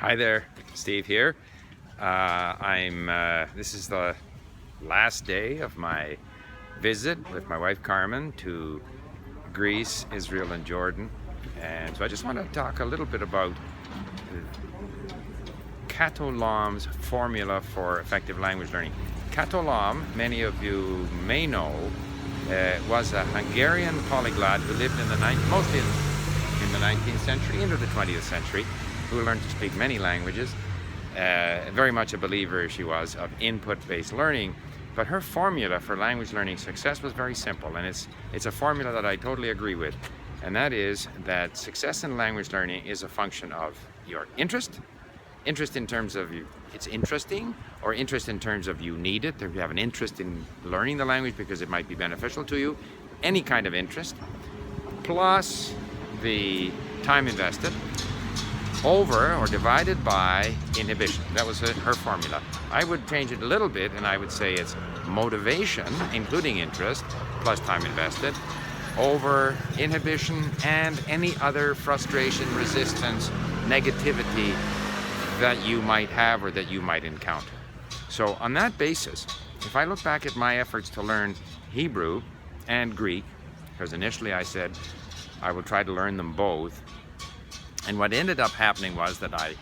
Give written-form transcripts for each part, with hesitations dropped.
Hi there, Steve here. This is the last day of my visit with my wife Carmen to Greece, Israel, and Jordan. And so I just want to talk a little bit about Kató Lomb's formula for effective language learning. Kató Lomb, many of you may know, was a Hungarian polyglot who lived mostly in the 19th century into the 20th century, who learned to speak many languages. Very much a believer she was of input-based learning, but her formula for language learning success was very simple, and it's a formula that I totally agree with, and that is that success in language learning is a function of your interest in terms of it's interesting, or interest in terms of you need it, if you have an interest in learning the language because it might be beneficial to you, any kind of interest, plus the time invested, over or divided by inhibition. That was her formula. I would change it a little bit and I would say it's motivation, including interest, plus time invested, over inhibition and any other frustration, resistance, negativity that you might have or that you might encounter. So on that basis, if I look back at my efforts to learn Hebrew and Greek, because initially I said I would try to learn them both, and what ended up happening was that I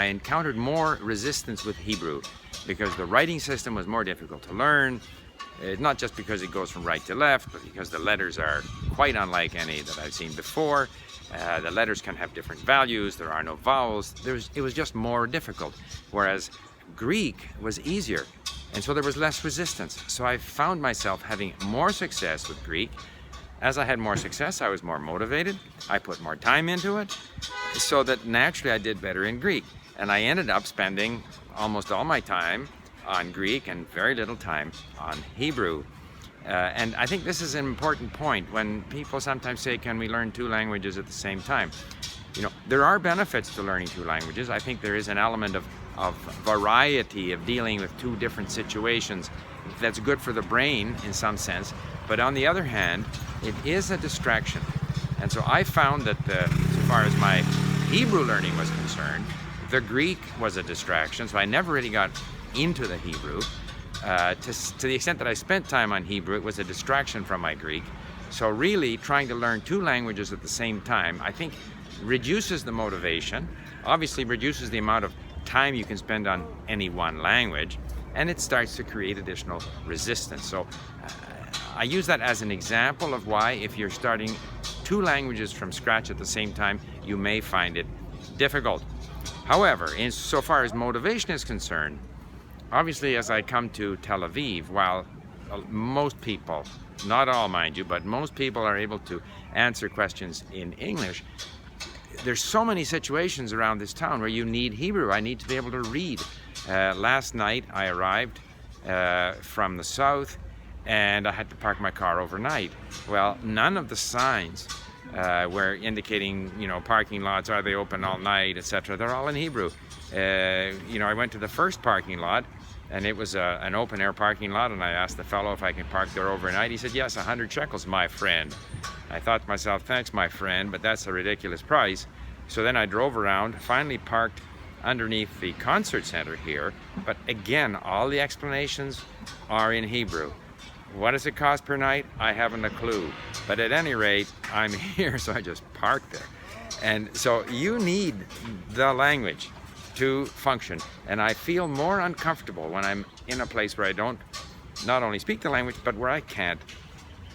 encountered more resistance with Hebrew because the writing system was more difficult to learn, not just because it goes from right to left, but because the letters are quite unlike any that I've seen before. The letters can have different values, there are no vowels, it was just more difficult, whereas Greek was easier, and so there was less resistance. So I found myself having more success with Greek. As I had more success, I was more motivated, I put more time into it, so that naturally I did better in Greek. And I ended up spending almost all my time on Greek and very little time on Hebrew. And I think this is an important point when people sometimes say, can we learn two languages at the same time? You know, there are benefits to learning two languages. I think there is an element of variety, of dealing with two different situations that's good for the brain in some sense. But on the other hand, it is a distraction. And so I found that so far as my Hebrew learning was concerned, the Greek was a distraction. So I never really got into the Hebrew. To the extent that I spent time on Hebrew, it was a distraction from my Greek. So really trying to learn two languages at the same time, I think reduces the motivation, obviously reduces the amount of time you can spend on any one language, and it starts to create additional resistance. So I use that as an example of why, if you're starting two languages from scratch at the same time, you may find it difficult. However, insofar as motivation is concerned, obviously as I come to Tel Aviv, while most people, not all mind you, but most people are able to answer questions in English, there's so many situations around this town where you need Hebrew. I need to be able to read. Last night I arrived from the south, and I had to park my car overnight. Well, none of the signs were indicating, you know, parking lots, are they open all night, etc. They're all in Hebrew. You know, I went to the first parking lot, and it was an open air parking lot, and I asked the fellow if I can park there overnight. He said, yes, 100 shekels, my friend. I thought to myself, thanks, my friend, but that's a ridiculous price. So then I drove around, finally parked underneath the concert center here, but again, all the explanations are in Hebrew. What does it cost per night? I haven't a clue. But at any rate, I'm here, so I just parked there. And so you need the language to function. And I feel more uncomfortable when I'm in a place where I don't not only speak the language, but where I can't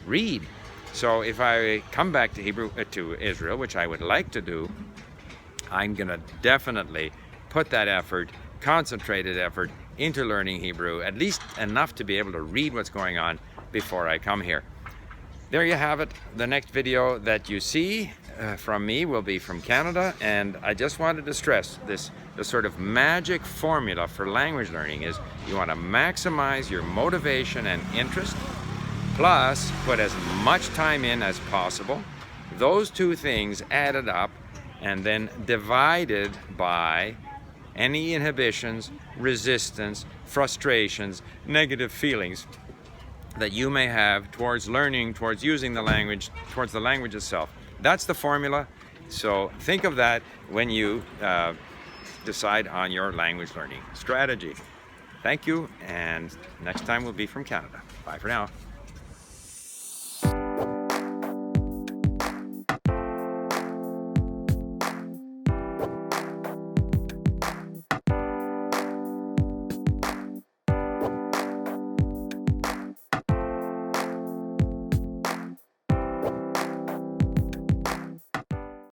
read. So if I come back to Israel, which I would like to do, I'm gonna definitely put that effort, concentrated effort, into learning Hebrew, at least enough to be able to read what's going on before I come here. There you have it. The next video that you see from me will be from Canada, and I just wanted to stress this, the sort of magic formula for language learning is you want to maximize your motivation and interest, plus put as much time in as possible. Those two things added up and then divided by any inhibitions, resistance, frustrations, negative feelings that you may have towards learning, towards using the language, towards the language itself. That's the formula. So think of that when you decide on your language learning strategy. Thank you, and next time we'll be from Canada. Bye for now.